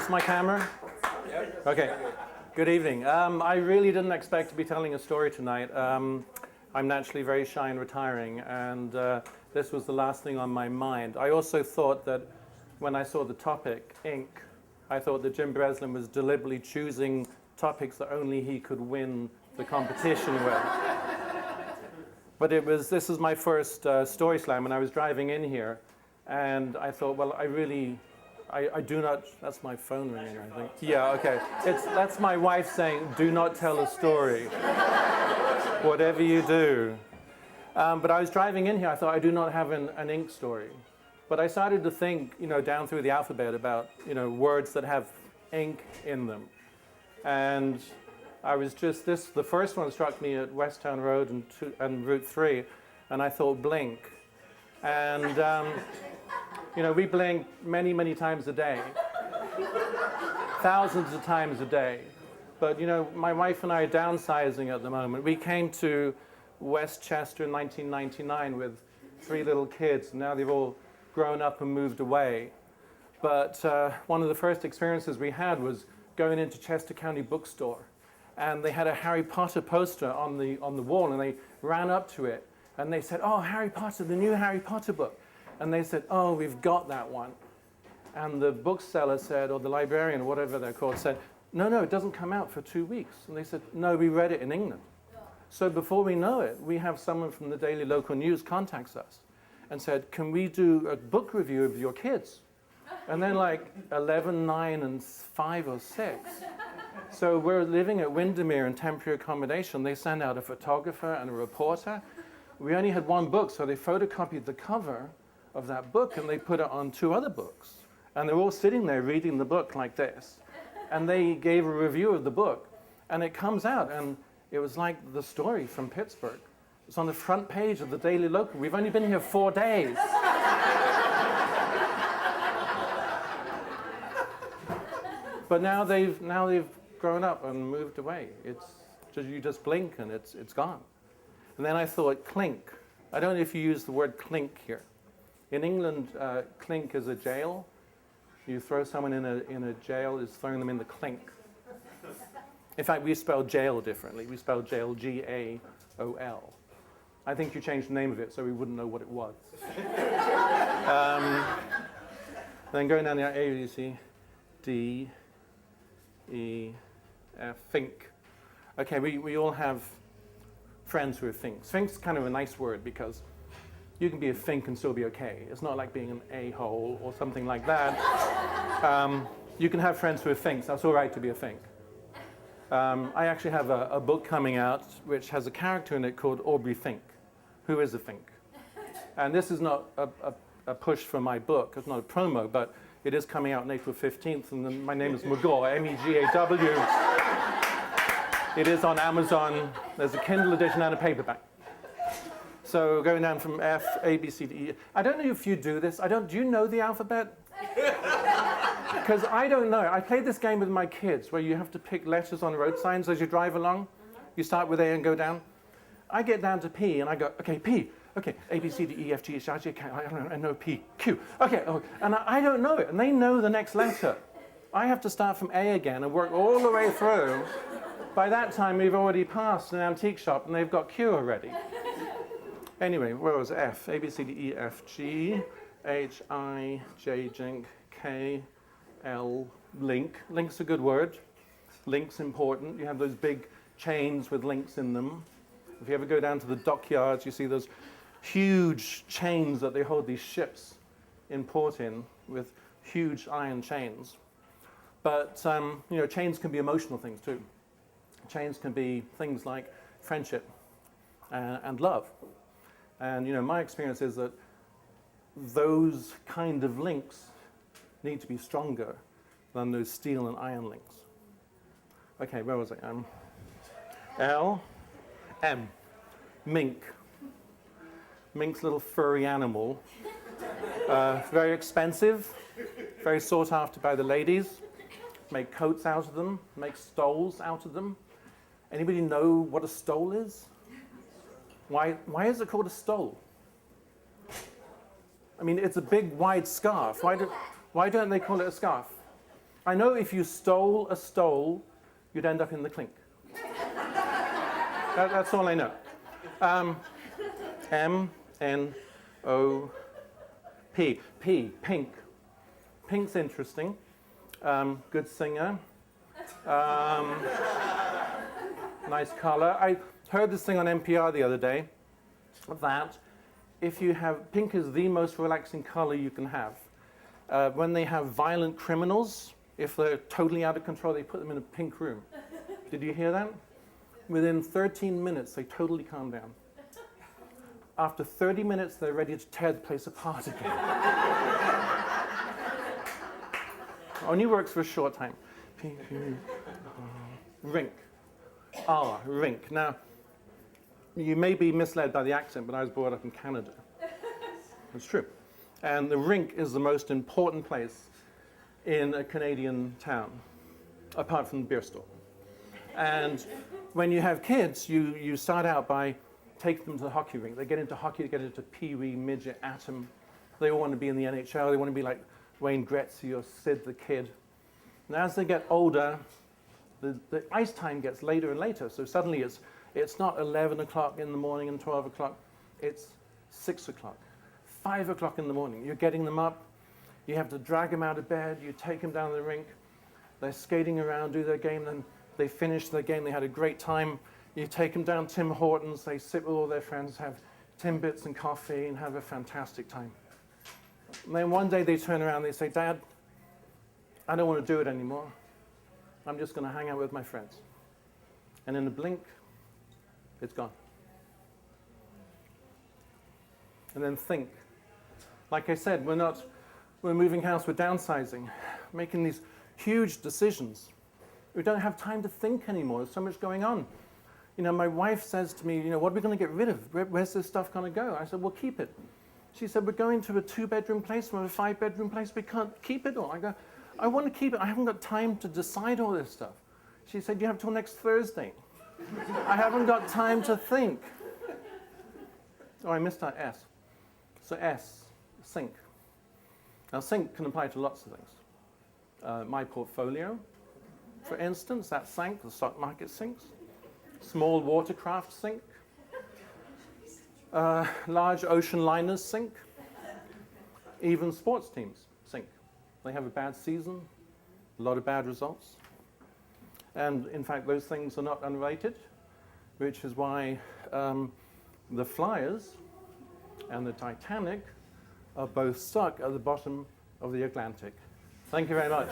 this my camera? Okay. Good evening. I really didn't expect to be telling a story tonight. I'm naturally very shy and retiring, and this was the last thing on my mind. I also thought that when I saw the topic, ink, I thought that Jim Breslin was deliberately choosing topics that only he could win the competition with. But this is my first story slam, and I was driving in here, and I thought, well, I do not, that's my phone ringing, I think. Yeah, okay. That's my wife saying, do not tell a story, whatever you do. But I was driving in here, I thought I do not have an ink story. But I started to think, down through the alphabet about, words that have ink in them. And I was the first one struck me at Westtown Road and Route 3, and I thought blink. And, we blink many, many times a day, thousands of times a day. But, my wife and I are downsizing at the moment. We came to Westchester in 1999 with 3 little kids, and now they've all grown up and moved away. But one of the first experiences we had was going into Chester County Bookstore, and they had a Harry Potter poster on the wall, and they ran up to it, and they said, "Oh, Harry Potter, the new Harry Potter book." And they said, "Oh, we've got that one." And the bookseller said, or the librarian, or whatever they're called, said, No, it doesn't come out for 2 weeks." And they said, "No, we read it in England." So before we know it, we have someone from the Daily Local News contacts us and said, "Can we do a book review of your kids?" And then 11, 9, and 5 or 6. So we're living at Windermere in temporary accommodation. They send out a photographer and a reporter. We only had 1 book, so they photocopied the cover of that book and they put it on 2 other books. And they're all sitting there reading the book like this. And they gave a review of the book. And it comes out, and it was like the story from Pittsburgh. It's on the front page of the Daily Local. We've only been here 4 days. But now they've grown up and moved away. You just blink and it's gone. And then I thought clink. I don't know if you use the word clink here. In England, clink is a jail. You throw someone in a jail, is throwing them in the clink. In fact, we spell jail differently. We spell jail G-A-O-L. I think you changed the name of it so we wouldn't know what it was. Then going down the A, you see D, E, F, think. Okay, we all have friends who are finks. Fink's kind of a nice word because you can be a fink and still be okay. It's not like being an a-hole or something like that. You can have friends who are finks. That's all right to be a fink. I actually have a book coming out which has a character in it called Aubrey Fink, who is a fink. And this is not a push for my book. It's not a promo, but it is coming out on April 15th, and then my name is Megaw, M-E-G-A-W. It is on Amazon. There's a Kindle edition and a paperback. So going down from F, A, B, C, D, E. I don't know if you do this. Do you know the alphabet? Because I don't know. I played this game with my kids where you have to pick letters on road signs as you drive along. You start with A and go down. I get down to P and I go, okay, P. Okay, A, B, C, D, E, F, G, H, I, J, K, I know P, Q. Okay, and I don't know it, and they know the next letter. I have to start from A again and work all the way through. By that time, we've already passed an antique shop, and they've got Q already. Anyway, where was F? A, B, C, D, E, F, G, H, I, J, K, L, link. Link's a good word. Link's important. You have those big chains with links in them. If you ever go down to the dockyards, you see those huge chains that they hold these ships in port in with huge iron chains. But, chains can be emotional things too. Chains can be things like friendship and love. And, my experience is that those kind of links need to be stronger than those steel and iron links. Okay, where was I? L, M, mink. Mink's a little furry animal. Very expensive, very sought after by the ladies. Make coats out of them, make stoles out of them. Anybody know what a stole is? Why is it called a stole? I mean, it's a big, wide scarf. Why don't they call it a scarf? I know if you stole a stole, you'd end up in the clink. That's all I know. M-N-O-P. P, pink. Pink's interesting. Good singer. Nice color. I heard this thing on NPR the other day that if you have, pink is the most relaxing color you can have. When they have violent criminals, if they're totally out of control, they put them in a pink room. Did you hear that? Within 13 minutes, they totally calm down. After 30 minutes, they're ready to tear the place apart again. Only works for a short time. Rink. Ah, rink. Now, you may be misled by the accent, but I was brought up in Canada. It's true. And the rink is the most important place in a Canadian town, apart from the beer store. And when you have kids, you start out by taking them to the hockey rink. They get into hockey, they get into pee-wee, midget, atom. They all want to be in the NHL. They want to be like Wayne Gretzky or Sid the Kid. And as they get older, the ice time gets later and later. So suddenly it's not 11 o'clock in the morning and 12 o'clock. It's 6 o'clock, 5 o'clock in the morning. You're getting them up. You have to drag them out of bed. You take them down to the rink. They're skating around, do their game. Then they finish their game. They had a great time. You take them down Tim Hortons. They sit with all their friends, have Timbits and coffee, and have a fantastic time. And then one day they turn around and they say, Dad, I don't want to do it anymore. I'm just going to hang out with my friends. And in a blink, it's gone. And then think. Like I said, we're moving house, we're downsizing, making these huge decisions. We don't have time to think anymore. There's so much going on. You know, my wife says to me, what are we going to get rid of? Where's this stuff going to go? I said, well, keep it. She said, we're going to a 2-bedroom place from a 5-bedroom place. We can't keep it all. I go, I want to keep it. I haven't got time to decide all this stuff. She said, you have till next Thursday. I haven't got time to think. Oh, I missed that S. So S, think. Now, think can apply to lots of things. My portfolio, for instance, that sank. The stock market sinks. Small watercraft sink. Large ocean liners sink. Even sports teams sink. They have a bad season, a lot of bad results. And in fact, those things are not unrelated, which is why the Flyers and the Titanic are both stuck at the bottom of the Atlantic. Thank you very much.